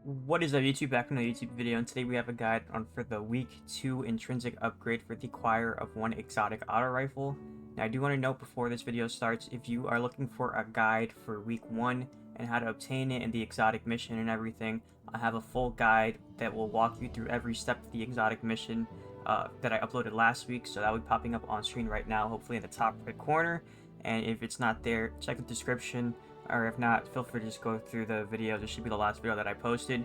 What is up, YouTube? Back in a YouTube video, and today we have a guide on for the week 2 intrinsic upgrade for the acquire of one exotic auto rifle. Now I do want to note before this video starts, if you are looking for a guide for week 1 and how to obtain it and the exotic mission and everything, I have a full guide that will walk you through every step of the exotic mission that I uploaded last week, so that will be popping up on screen right now, hopefully in the top right corner. And if it's not there, check the description, or if not, feel free to just go through the video. This should be the last video that I posted,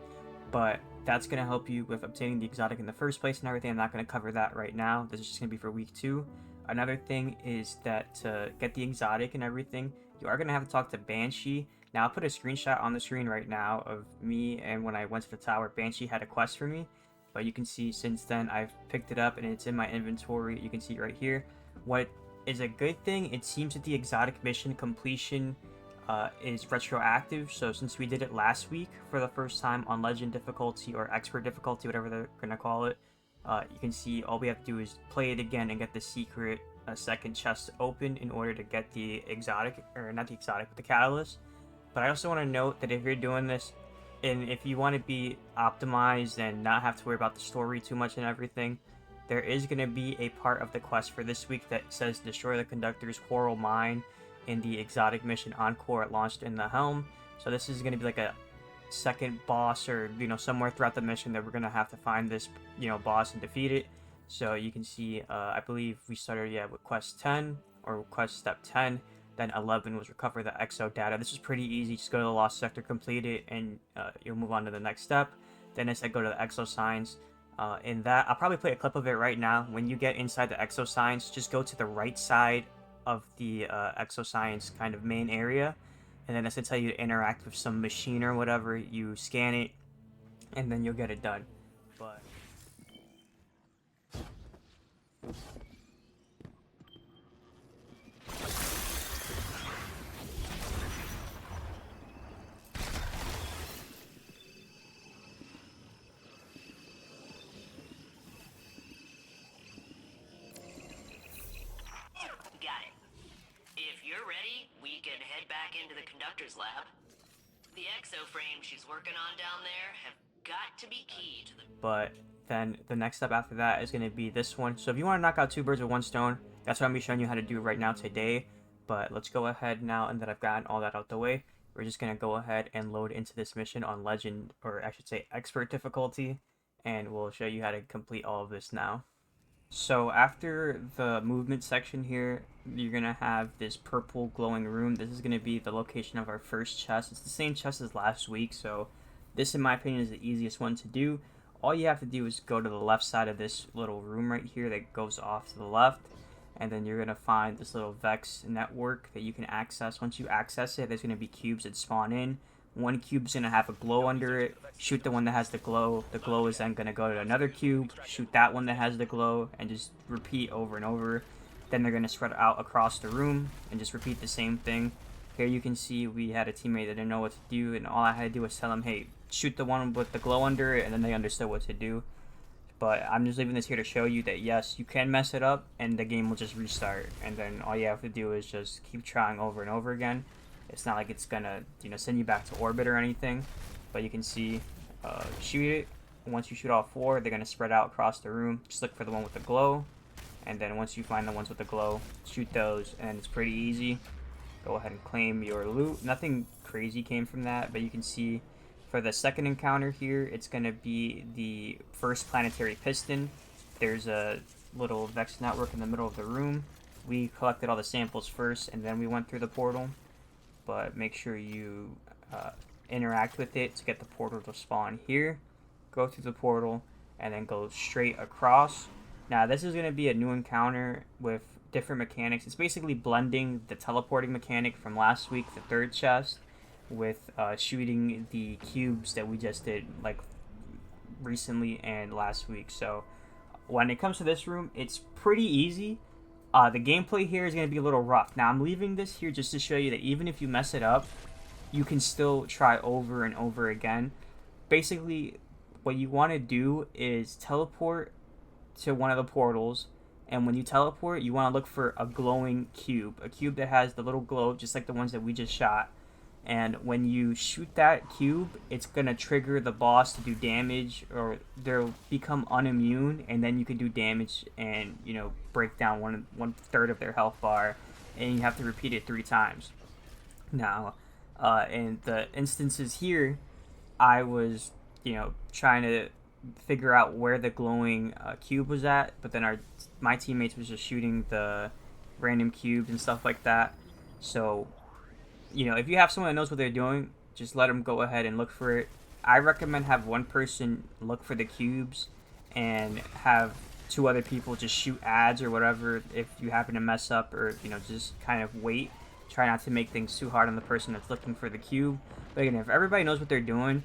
but that's going to help you with obtaining the exotic in the first place and everything. I'm not going to cover that right now. This is just going to be for week 2. Another thing is that to get the exotic and everything, you are going to have to talk to Banshee. Now, I'll put a screenshot on the screen right now of me, and when I went to the tower, Banshee had a quest for me, but you can see since then I've picked it up and it's in my inventory. You can see right here. What is a good thing, it seems that the exotic mission completion is retroactive. So since we did it last week for the first time on legend difficulty or expert difficulty, whatever they're gonna call it, you can see all we have to do is play it again and get the secret second chest open in order to get the exotic, or not the exotic, but the catalyst. But I also want to note that if you're doing this and if you want to be optimized and not have to worry about the story too much and everything, there is going to be a part of the quest for this week that says destroy the conductor's coral mine in the exotic mission Encore launched in the helm. So this is going to be like a second boss, or somewhere throughout the mission that we're going to have to find this boss and defeat it. So you can see I believe we started with quest 10 or quest step 10, then 11 was recover the exo data. This is pretty easy. Just go to the lost sector, complete it, and you'll move on to the next step. Then it said go to the exo signs. In that, I'll probably play a clip of it right now. When you get inside the exo signs, just go to the right side of the exoscience kind of main area, and then it's going to tell you to interact with some machine or whatever. You scan it, and then you'll get it done. But if you're ready, we can head back into the conductor's lab. The exo frame she's working on down there have got to be key to the... But then the next step after that is going to be this one. So if you want to knock out 2 birds with 1 stone, that's what I'm going to be showing you how to do right now today. But let's go ahead now, and that I've gotten all that out the way, we're just going to go ahead and load into this mission on legend, or I should say expert difficulty, and we'll show you how to complete all of this now. So after the movement section here, you're going to have this purple glowing room. This is going to be the location of our first chest. It's the same chest as last week, so this, in my opinion, is the easiest one to do. All you have to do is go to the left side of this little room right here that goes off to the left, and then you're going to find this little Vex network that you can access. Once you access it, there's going to be cubes that spawn in. One cube is going to have a glow under it. Shoot the one that has the glow. The glow is then going to go to another cube. Shoot that one that has the glow, and just repeat over and over. Then they're going to spread out across the room and just repeat the same thing. Here you can see we had a teammate that didn't know what to do, and all I had to do was tell him, hey, shoot the one with the glow under it, and then they understood what to do. But I'm just leaving this here to show you that yes, you can mess it up, and the game will just restart. And then all you have to do is just keep trying over and over again. It's not like it's gonna, send you back to orbit or anything, but you can see, shoot it. Once you shoot all 4, they're gonna spread out across the room. Just look for the one with the glow, and then once you find the ones with the glow, shoot those, and it's pretty easy. Go ahead and claim your loot. Nothing crazy came from that, but you can see for the second encounter here, it's gonna be the first planetary piston. There's a little Vex network in the middle of the room. We collected all the samples first, and then we went through the portal. But make sure you interact with it to get the portal to spawn here. Go through the portal and then go straight across. Now this is going to be a new encounter with different mechanics. It's basically blending the teleporting mechanic from last week, the 3rd chest, with shooting the cubes that we just did like recently and last week. So when it comes to this room, it's pretty easy. The gameplay here is going to be a little rough. Now, I'm leaving this here just to show you that even if you mess it up, you can still try over and over again. Basically, what you want to do is teleport to one of the portals, and when you teleport, you want to look for a glowing cube. A cube that has the little glow, just like the ones that we just shot. and when you shoot that cube, it's gonna trigger the boss to do damage, or they'll become unimmune, and then you can do damage and break down one third of their health bar, and you have to repeat it 3 times. Now, in the instances here, I was trying to figure out where the glowing cube was at, but then my teammates was just shooting the random cubes and stuff like that. So if you have someone that knows what they're doing, just let them go ahead and look for it. I recommend have one person look for the cubes and have 2 other people just shoot ads or whatever if you happen to mess up, or just kind of wait. Try not to make things too hard on the person that's looking for the cube. But again, if everybody knows what they're doing,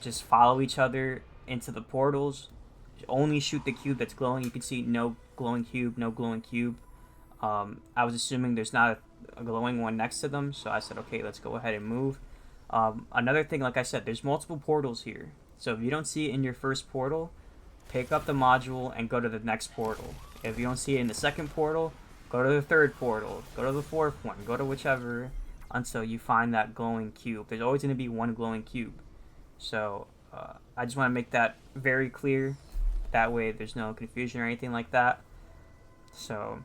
just follow each other into the portals. Only shoot the cube that's glowing. You can see no glowing cube, no glowing cube. I was assuming there's not a glowing one next to them, so I said, okay, let's go ahead and move. Another thing, like I said, there's multiple portals here. So if you don't see it in your first portal, pick up the module and go to the next portal. If you don't see it in the second portal, go to the third portal, go to the fourth one, go to whichever until you find that glowing cube. There's always going to be one glowing cube. So I just want to make that very clear. That way there's no confusion or anything like that. So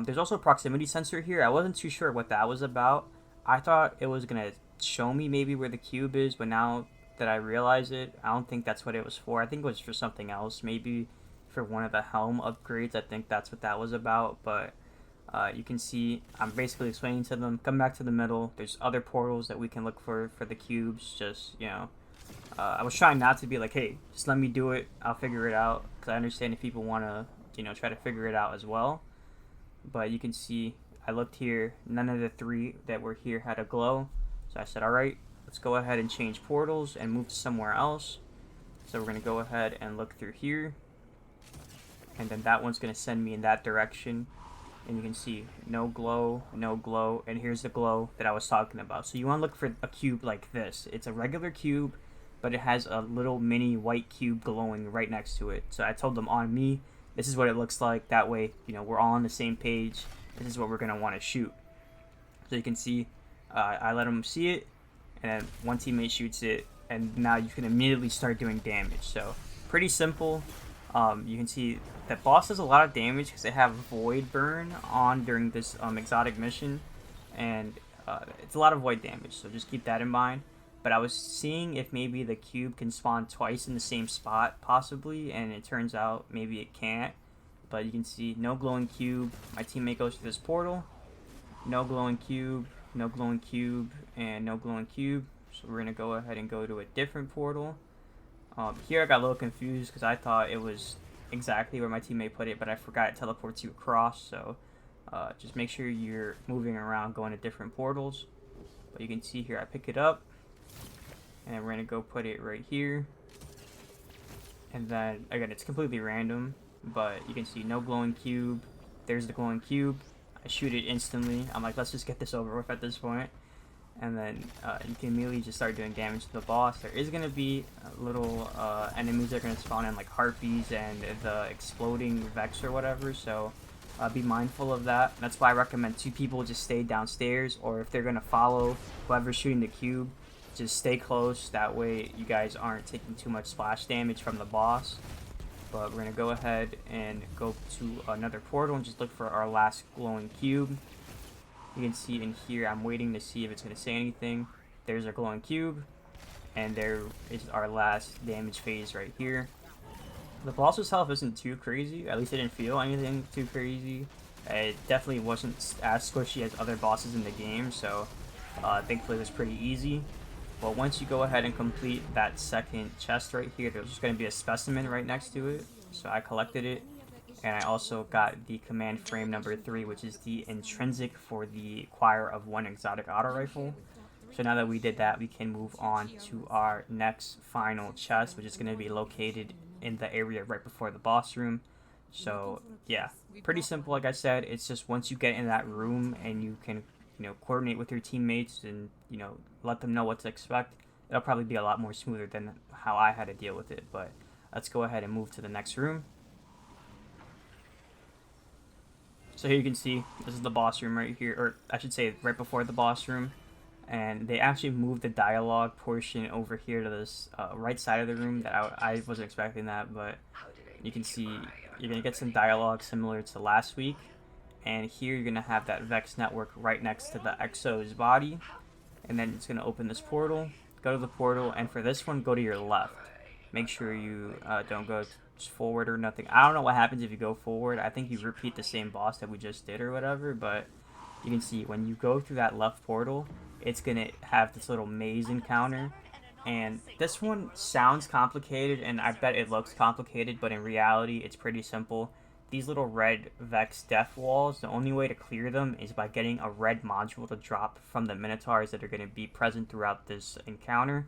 there's also a proximity sensor here. I wasn't too sure what that was about. I thought it was going to show me maybe where the cube is, but now that I realize it, I don't think that's what it was for. I think it was for something else. Maybe for one of the helm upgrades. I think that's what that was about. But you can see I'm basically explaining to them, come back to the middle. There's other portals that we can look for the cubes. Just, I was trying not to be like, hey, just let me do it. I'll figure it out. Because I understand if people want to, try to figure it out as well. But you can see I looked here. None of the 3 that were here had a glow. So I said, all right, let's go ahead and change portals and move to somewhere else. So we're going to go ahead and look through here. And then that one's going to send me in that direction. And you can see no glow, no glow. And here's the glow that I was talking about. So you want to look for a cube like this. It's a regular cube, but it has a little mini white cube glowing right next to it. So I told them on me, this is what it looks like. That way, we're all on the same page. This is what we're going to want to shoot. So you can see I let them see it, and then one teammate shoots it, and now you can immediately start doing damage. So pretty simple. You can see that boss does a lot of damage because they have void burn on during this exotic mission, and it's a lot of void damage, so just keep that in mind. But I was seeing if maybe the cube can spawn twice in the same spot possibly, and it turns out maybe it can't. But you can see no glowing cube. My teammate goes through this portal, no glowing cube, no glowing cube, and no glowing cube. So we're gonna go ahead and go to a different portal. Here I got a little confused because I thought it was exactly where my teammate put it, but I forgot it teleports you across. So just make sure you're moving around, going to different portals. But you can see here I pick it up, and we're gonna go put it right here. And then again, it's completely random, but you can see no glowing cube. There's the glowing cube. I shoot it instantly. I'm like, let's just get this over with at this point. And then you can immediately just start doing damage to the boss. There is going to be little enemies that are going to spawn in, like harpies and the exploding Vex or whatever, so be mindful of that. That's why I recommend 2 people just stay downstairs, or if they're going to follow whoever's shooting the cube, just stay close. That way you guys aren't taking too much splash damage from the boss. But we're going to go ahead and go to another portal and just look for our last glowing cube. You can see in here, I'm waiting to see if it's going to say anything. There's our glowing cube, and there is our last damage phase right here. The boss's health isn't too crazy, at least I didn't feel anything too crazy. It definitely wasn't as squishy as other bosses in the game, so thankfully it was pretty easy. But once you go ahead and complete that second chest right here, there's just going to be a specimen right next to it, so I collected it. And I also got the command frame number 3, which is the Intrinsic for the acquire of 1 exotic auto rifle. So now that we did that, we can move on to our next final chest, which is going to be located in the area right before the boss room. So yeah, pretty simple. Like I said, it's just once you get in that room and you can, coordinate with your teammates and, let them know what to expect, it'll probably be a lot more smoother than how I had to deal with it. But let's go ahead and move to the next room. So here you can see, this is the boss room right here, or I should say right before the boss room. and they actually moved the dialogue portion over here to this right side of the room. That I wasn't expecting that, but you can see you're gonna get some dialogue similar to last week, and here you're gonna have that Vex network right next to the Exo's body, and then it's gonna open this portal. Go to the portal, and for this one, go to your left. Make sure you don't go forward or nothing. I don't know what happens if you go forward. I think you repeat the same boss that we just did or whatever, but you can see when you go through that left portal, it's gonna have this little maze encounter. And this one sounds complicated, and I bet it looks complicated, but in reality, it's pretty simple. These little red Vex death walls, the only way to clear them is by getting a red module to drop from the Minotaurs that are going to be present throughout this encounter.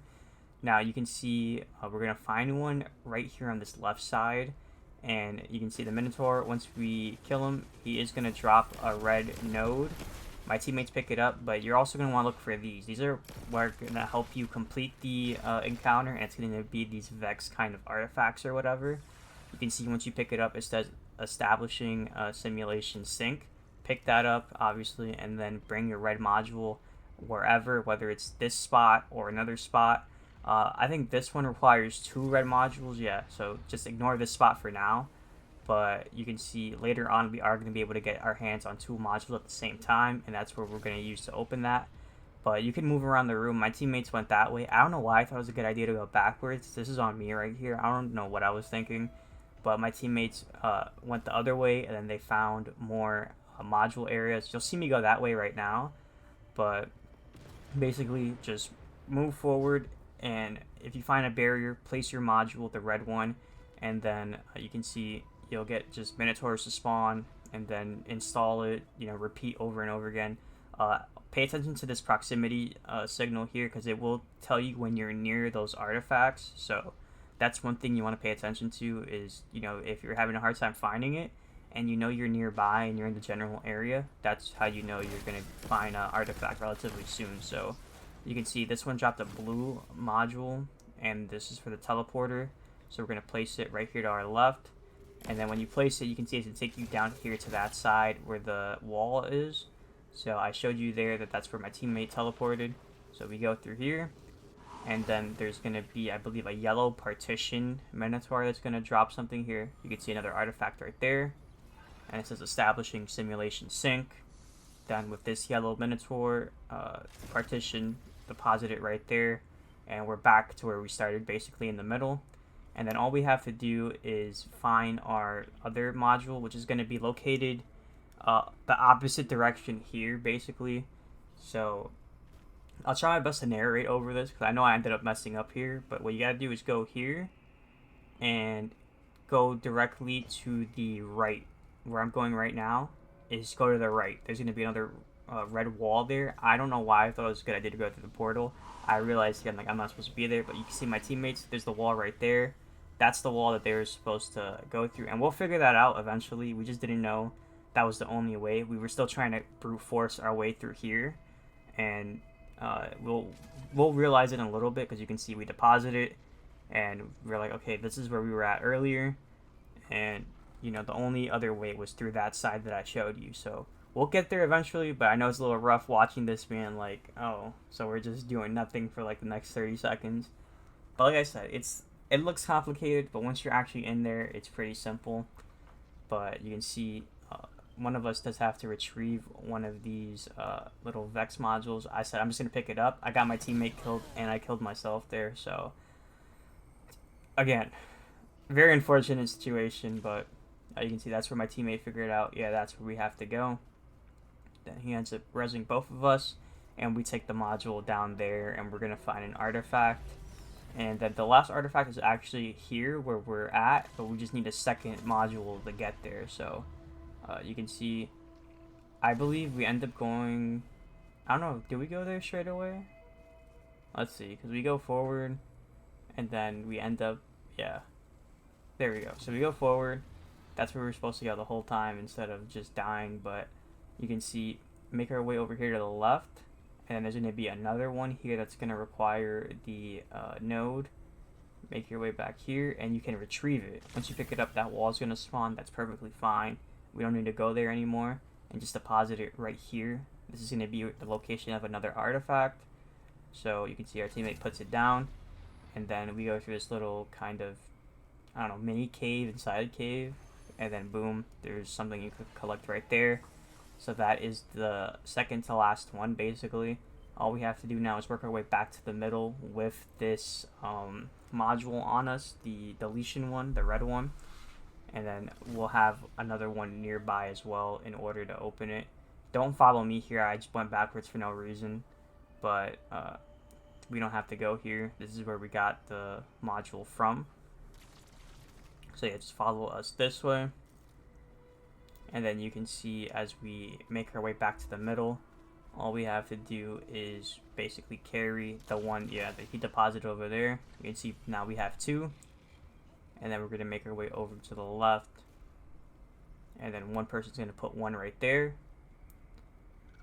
Now you can see we're going to find one right here on this left side, and you can see the Minotaur. Once we kill him, he is going to drop a red node. My teammates pick it up, but you're also going to want to look for these. These are what are going to help you complete the encounter, and it's going to be these Vex kind of artifacts or whatever. You can see once you pick it up, it says establishing simulation sync. Pick that up, obviously, and then bring your red module wherever, whether it's this spot or another spot. I think this one requires 2 red modules, yeah, so just ignore this spot for now. But you can see later on we are going to be able to get our hands on 2 modules at the same time, and that's where we're going to use to open that. But you can move around the room. My teammates went that way. I don't know why I thought it was a good idea to go backwards. This is on me right here. I don't know what I was thinking. But my teammates went the other way, and then they found more module areas. You'll see me go that way right now. But basically, just move forward, and if you find a barrier, place your module, the red one, and then you can see you'll get just Minotaurs to spawn, and then install it, repeat over and over again. Pay attention to this proximity signal here, because it will tell you when you're near those artifacts. So that's one thing you want to pay attention to is, if you're having a hard time finding it and you're nearby and you're in the general area, that's how you know you're going to find an artifact relatively soon. So you can see this one dropped a blue module, and this is for the teleporter. So we're going to place it right here to our left. And then when you place it, you can see it's going to take you down here to that side where the wall is. So I showed you there that that's where my teammate teleported. So we go through here. And then there's going to be, I believe, a yellow partition Minotaur that's going to drop something here. You can see another artifact right there. And it says establishing simulation sync. Then with this yellow Minotaur partition, deposit it right there. And we're back to where we started, basically in the middle. And then all we have to do is find our other module, which is going to be located the opposite direction here, basically. So I'll try my best to narrate over this, because I know I ended up messing up here. But what you got to do is go here and go directly to the right. Where I'm going right now is go to the right. There's going to be another red wall there. I don't know why I thought it was a good idea to go through the portal. I realized again, I'm not supposed to be there, but you can see my teammates. There's the wall right there. That's the wall that they were supposed to go through, and we'll figure that out eventually. We just didn't know that was the only way. We were still trying to brute force our way through here, and we'll realize it in a little bit, because you can see we deposit it, and we're like, okay, this is where we were at earlier, and the only other way was through that side that I showed you. So we'll get there eventually, but I know it's a little rough watching this being like, oh, so we're just doing nothing for like the next 30 seconds. But like I said, it looks complicated, but once you're actually in there, it's pretty simple. But you can see one of us does have to retrieve one of these little Vex modules. I said I'm just going to pick it up. I got my teammate killed, and I killed myself there. So, again, very unfortunate situation, but you can see that's where my teammate figured out, yeah, that's where we have to go. Then he ends up resing both of us, and we take the module down there, and we're going to find an artifact. And then the last artifact is actually here where we're at, but we just need a second module to get there. So you can see, I believe we end up going, I don't know, did we go there straight away? Let's see, because we go forward, and then we end up, yeah, there we go. So we go forward, that's where we're supposed to go the whole time instead of just dying. But you can see, make our way over here to the left, and then there's going to be another one here that's going to require the node. Make your way back here, and you can retrieve it. Once you pick it up, that wall is going to spawn. That's perfectly fine. We don't need to go there anymore, and just deposit it right here. This is going to be the location of another artifact. So you can see our teammate puts it down, and then we go through this little kind of, I don't know, mini cave inside a cave, and then boom, there's something you could collect right there. So that is the second to last one, basically. All we have to do now is work our way back to the middle with this module on us, the deletion one, the red one, and then we'll have another one nearby as well in order to open it. Don't follow me here, I just went backwards for no reason, but we don't have to go here. This is where we got the module from. So yeah, just follow us this way. And then you can see as we make our way back to the middle, all we have to do is basically carry the one, the heat deposit over there. You can see now we have 2. And then we're going to make our way over to the left. And then one person's going to put 1 right there.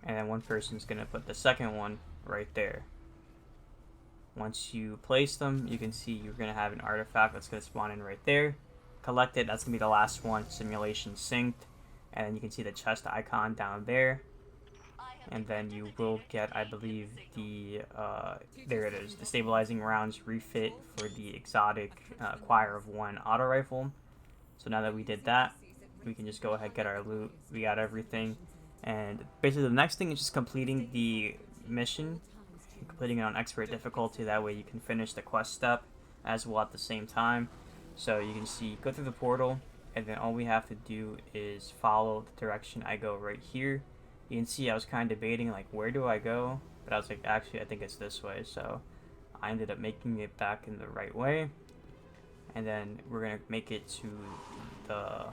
And then one person's going to put the second one right there. Once you place them, you can see you're going to have an artifact that's going to spawn in right there. Collect it, that's going to be the last one. Simulation synced. And then you can see the chest icon down there. And then you will get, I believe, the, there it is, the stabilizing rounds refit for the exotic Choir of One auto rifle. So now that we did that, we can just go ahead and get our loot. We got everything. And basically the next thing is just completing the mission, completing it on expert difficulty. That way you can finish the quest step as well at the same time. So you can see, go through the portal, and then all we have to do is follow the direction I go right here. You can see I was kind of debating, like, where do I go? But I was like, actually, I think it's this way. So I ended up making it back in the right way. And then we're going to make it to the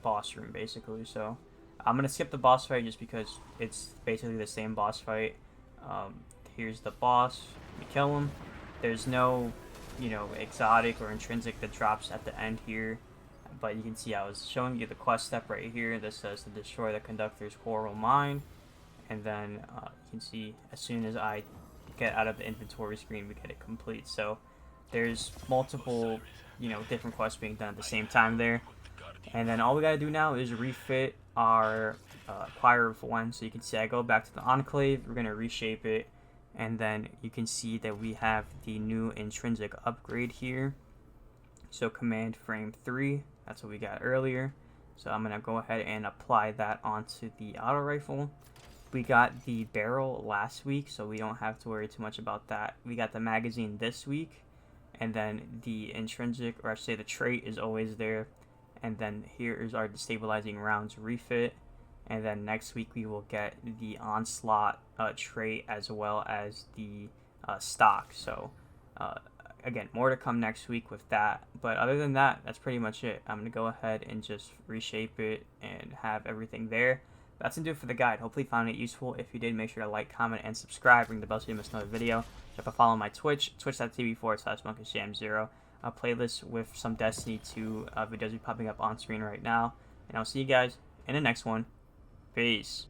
boss room, basically. So I'm going to skip the boss fight just because it's basically the same boss fight. Here's the boss. We kill him. There's no, you know, exotic or intrinsic that drops at the end here. But you can see I was showing you the quest step right here. This says to destroy the conductor's coral mine. And then you can see as soon as I get out of the inventory screen, we get it complete. So there's multiple, you know, different quests being done at the same time there. And then all we gotta do now is refit our Choir of One. So you can see I go back to the Enclave. We're gonna reshape it. And then you can see that we have the new intrinsic upgrade here. So command frame 3, that's what we got earlier. So I'm going to go ahead and apply that onto the auto rifle. We got the barrel last week, so we don't have to worry too much about that. We got the magazine this week, and then the intrinsic, or I should say the trait, is always there. And then here is our destabilizing rounds refit. And then next week we will get the onslaught trait as well as the stock. So again, more to come next week with that. But other than that, that's pretty much it. I'm going to go ahead and just reshape it and have everything there. That's going to do it for the guide. Hopefully you found it useful. If you did, make sure to like, comment, and subscribe. Ring the bell so you miss another video. You have to follow my Twitch, twitch.tv/MonkeyJam0. A playlist with some Destiny 2 videos be popping up on screen right now. And I'll see you guys in the next one. Peace.